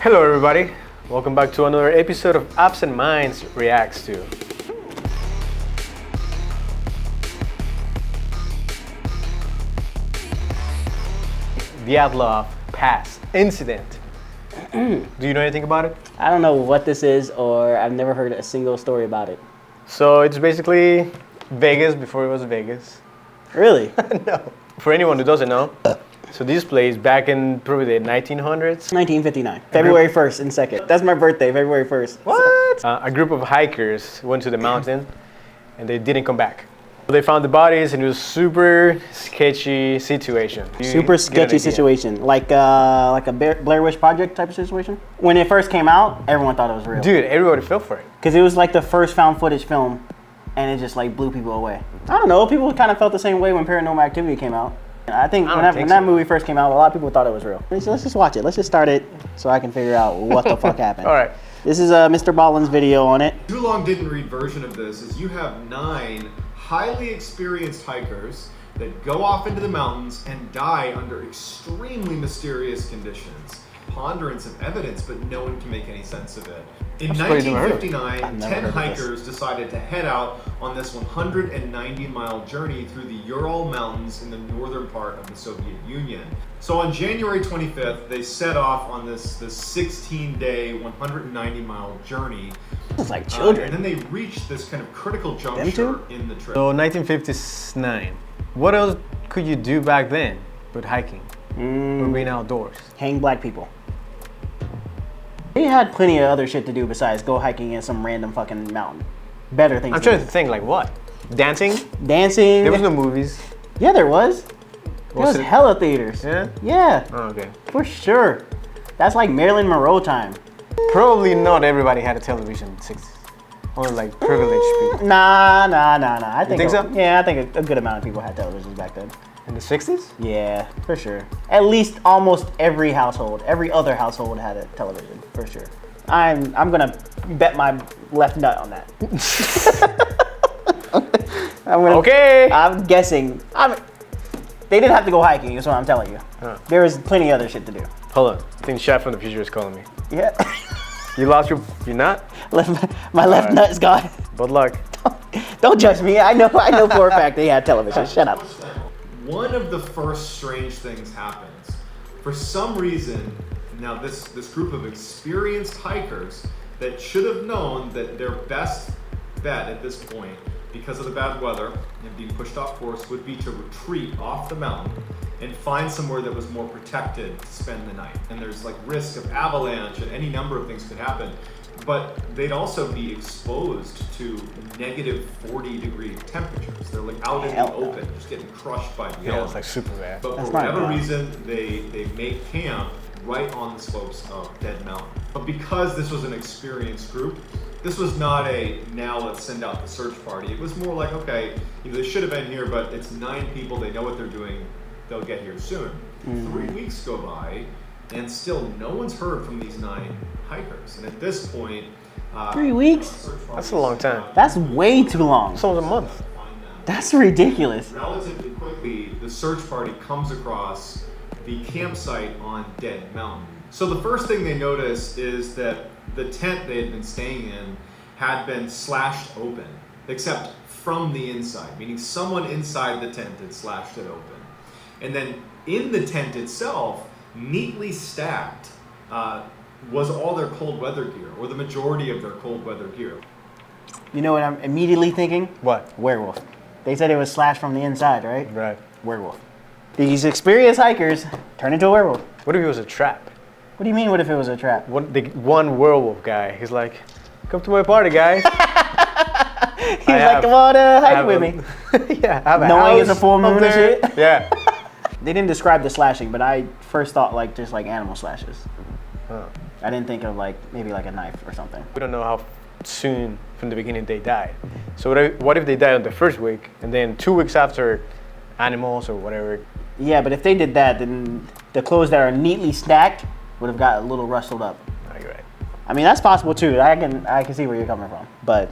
Hello everybody, welcome back to another episode of Absent Minds Reacts to. Dyatlov Pass incident. Do you know anything about it? I don't know what this is, or I've never heard a single story about it. So it's basically Vegas before it was Vegas. Really? No. For anyone who doesn't know, so this place back in probably the 1900s. 1959, February 1st and 2nd. That's my birthday, February 1st. What? A group of hikers went to the mountain and they didn't come back. They found the bodies and it was super sketchy situation. Super sketchy situation, like a Blair Witch Project type of situation. When it first came out, everyone thought it was real. Dude, everybody fell for it. Because it was like the first found footage film, and it just like blew people away. I don't know, people kind of felt the same way when Paranormal Activity came out. I think when that movie first came out, a lot of people thought it was real. Let's just watch it. Let's just start it so I can figure out what the fuck happened. All right. This is Mr. Ballin's video on it. Too Long Didn't Read version of this is you have 9 highly experienced hikers that go off into the mountains and die under extremely mysterious conditions. Ponderance of evidence, but no one can make any sense of it. In 1959, 10 hikers decided to head out on this 190-mile journey through the Ural Mountains in the northern part of the Soviet Union. So on January 25th, they set off on this 16-day, 190-mile journey. It's like children. And then they reached this kind of critical juncture in the trip. So 1959. What else could you do back then but hiking or being outdoors? Hang black people. They had plenty of other shit to do besides go hiking in some random fucking mountain. Better things. I'm trying to think, like what? Dancing? Dancing. There was no movies. Yeah, there was. There was hella theaters. Yeah? Yeah. Oh, okay. For sure. That's like Marilyn Monroe time. Probably not everybody had a television in the 60s. Only like privileged people. Nah. I think you think so? Yeah, I think a good amount of people had televisions back then. In the 60s? Yeah, for sure. At least almost every household, every other household had a television, for sure. I'm gonna bet my left nut on that. I'm guessing. They didn't have to go hiking, is what I'm telling you. There was plenty of other shit to do. Hold on. I think Shad from the future is calling me. Yeah. You lost your nut? My left nut is gone. Good luck. Don't judge me. I know for a fact they had television. Shut up. One of the first strange things happens. For some reason, now this group of experienced hikers that should have known that their best bet at this point, because of the bad weather and being pushed off course, would be to retreat off the mountain and find somewhere that was more protected to spend the night. And there's like risk of avalanche and any number of things could happen. But they'd also be exposed to negative 40-degree temperatures. They're like out in the open, just getting crushed by the elements. Yeah, it's like super bad. But for whatever reason, they make camp right on the slopes of Dead Mountain. But because this was an experienced group, this was not a, now let's send out the search party. It was more like, okay, they should have been here, but it's 9 people, they know what they're doing, they'll get here soon. 3 weeks go by, and still no one's heard from these 9 hikers. And at this point, 3 weeks? That's a long time. That's way too long. It's almost a month. That's ridiculous. Relatively quickly, the search party comes across the campsite on Dead Mountain. So the first thing they notice is that the tent they had been staying in had been slashed open, except from the inside, meaning someone inside the tent had slashed it open. And then in the tent itself, neatly stacked, was all their cold weather gear, or the majority of their cold weather gear. You know what I'm immediately thinking? What? Werewolf. They said it was slashed from the inside, right? Right. Werewolf. These experienced hikers turn into a werewolf. What if it was a trap? What do you mean, what if it was a trap? One werewolf guy, he's like, come to my party, guys. He's like, come on, hike with me. Yeah, I have a knowing house it's a full moon and shit. Yeah. They didn't describe the slashing, but I first thought like just like animal slashes. I didn't think of like maybe like a knife or something. We don't know how soon from the beginning they died. So what if they died on the first week and then 2 weeks after animals or whatever? Yeah, but if they did that, then the clothes that are neatly stacked would have got a little rustled up. Oh, you're right. I mean, that's possible too. I can see where you're coming from, but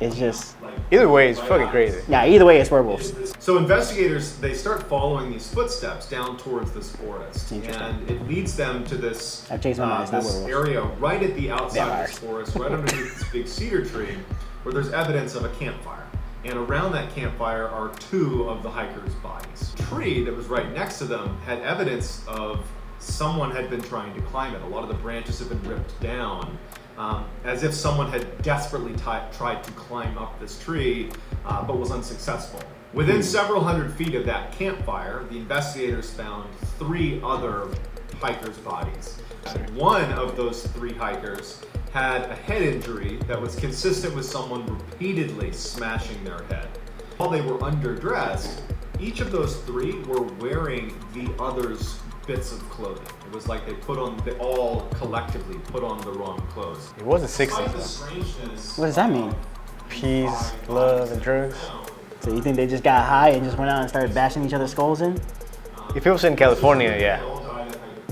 It's just Either way, it's fucking crazy. yeah. Either way, it's werewolves. So investigators, they start following these footsteps down towards this forest, and it leads them to this, I've chased my mind, it's not this werewolves. area right at the outside of this Vampires. forest, right underneath this big cedar tree, where there's evidence of a campfire. And around that campfire are 2 of the hikers' bodies. The tree that was right next to them had evidence of someone had been trying to climb it. A lot of the branches had been ripped down, as if someone had desperately tried to climb up this tree, but was unsuccessful. Within several hundred feet of that campfire, the investigators found 3 other hikers' bodies. One of those 3 hikers had a head injury that was consistent with someone repeatedly smashing their head. While they were underdressed, each of those 3 were wearing the other's bits of clothing. It was like they all collectively put on the wrong clothes. It wasn't Despite the 60s. strangeness What does that mean? Peace, love, and drugs. So you think they just got high and just went out and started bashing each other's skulls in? If it was in California, yeah.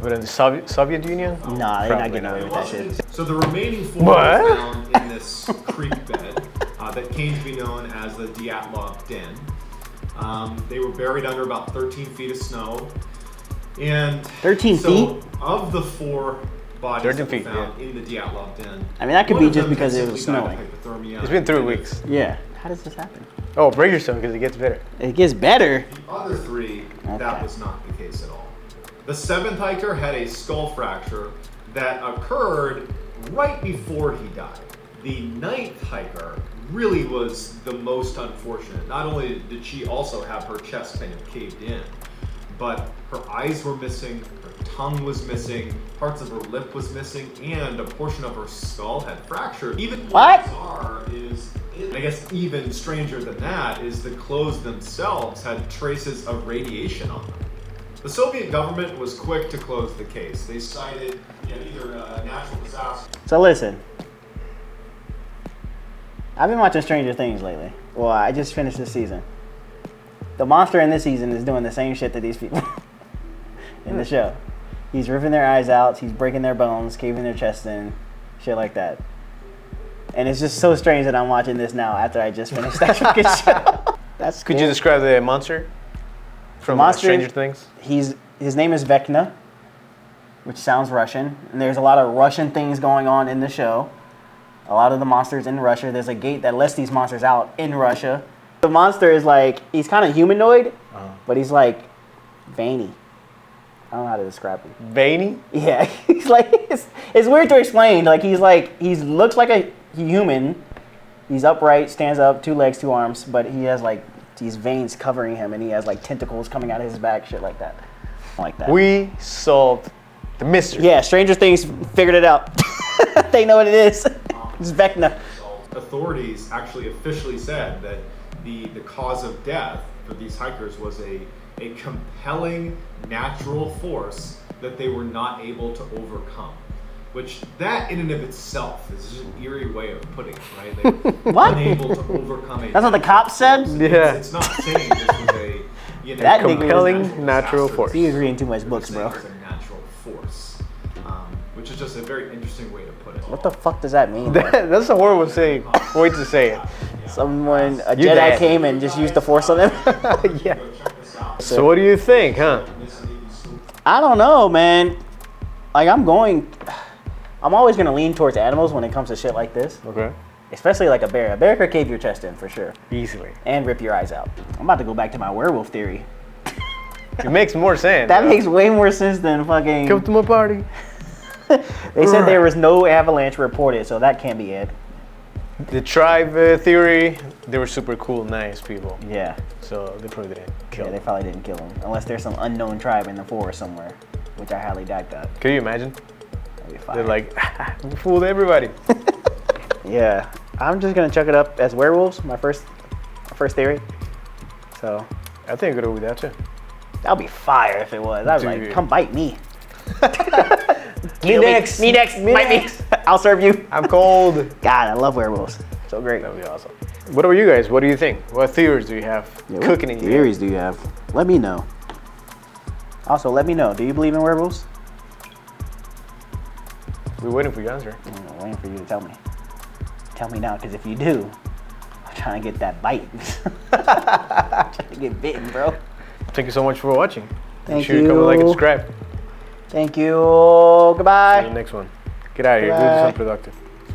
But in the Soviet Union? Nah, they're not Probably getting away with that shit. So the remaining 4 What? were found in this creek bed that came to be known as the Dyatlov Den. They were buried under about 13 feet of snow. And 13 so feet? Of the 4 bodies 13 that were feet, found in the Dyatlov Den, I mean, that could one be of just them because had it was simply died snowing. of hypothermia. It's been 3 weeks. Yeah. How does this happen? Oh, brace yourself because it gets better. It gets better. The other 3, Okay. that was not the case at all. The 7th hiker had a skull fracture that occurred right before he died. The 9th hiker really was the most unfortunate. Not only did she also have her chest kind of caved in, but her eyes were missing, her tongue was missing, parts of her lip was missing, and a portion of her skull had fractured. Even What? bizarre is, I guess even stranger than that, is the clothes themselves had traces of radiation on them. The Soviet government was quick to close the case. They cited either a natural disaster. So listen. I've been watching Stranger Things lately. Well, I just finished this season. The monster in this season is doing the same shit that these people in the show. He's ripping their eyes out, he's breaking their bones, caving their chest in, shit like that. And it's just so strange that I'm watching this now after I just finished that fucking show. That's Could cool. you describe the monster from monster- Stranger Things? His name is Vecna, which sounds Russian, and there's a lot of Russian things going on in the show. A lot of the monsters in Russia. There's a gate that lets these monsters out in Russia. The monster is like, he's kind of humanoid, but he's like veiny. I don't know how to describe him. Veiny? Yeah, he's like, it's weird to explain. Like he looks like a human. He's upright, stands up, 2 legs, 2 arms, but he has like these veins covering him, and he has like tentacles coming out of his back, shit like that. Like that. We solved the mystery. Yeah, Stranger Things figured it out. They know what it is. It's Vecna. Authorities actually officially said that the cause of death for these hikers was a compelling natural force that they were not able to overcome. Which that in and of itself is just an eerie way of putting it, right? They were What? unable to overcome a That's what the cops said? Yeah. It's not saying this was a That nigga was compelling natural disaster. force. He was reading too much books, Saying bro. it's a natural force, which is just a very interesting way to put it. What the fuck does that mean? bro? That's a horrible way to say it. Someone, a You Jedi dead. came and just used the Force on them? Yeah. So what do you think, huh? I don't know, man. Like, I'm always going to lean towards animals when it comes to shit like this. Okay. Especially like a bear. A bear could cave your chest in, for sure. Easily. And rip your eyes out. I'm about to go back to my werewolf theory. It makes more sense. That bro. makes way more sense than fucking... Come to my party. They said there was no avalanche reported, so that can't be it. The tribe theory, they were super cool, nice people. Yeah. So they probably didn't kill Yeah, they them. probably didn't kill him. Unless there's some unknown tribe in the forest somewhere, which I highly doubt that. Can you imagine? That'd be fire. They're like, we fooled everybody. Yeah. I'm just gonna chuck it up as werewolves, my first theory. So I think I could go with that too. that'd be fire if it was. I was like, Dude. come bite me. Me next. Me next. Me Bite next. me. I'll serve you. I'm cold. God, I love werewolves. So great. That would be awesome. What about you guys? What do you think? What theories do you have cooking in What you? theories do you have? Let me know. Also, let me know. Do you believe in werewolves? We're waiting for your answer. I'm waiting for you to tell me. Tell me now, because if you do, I'm trying to get that bite. Trying to get bitten, bro. Thank you so much for watching. Thank Make sure you come like and subscribe. Thank you. Goodbye. See you in the next one. Get out of here. Do Bye. something productive.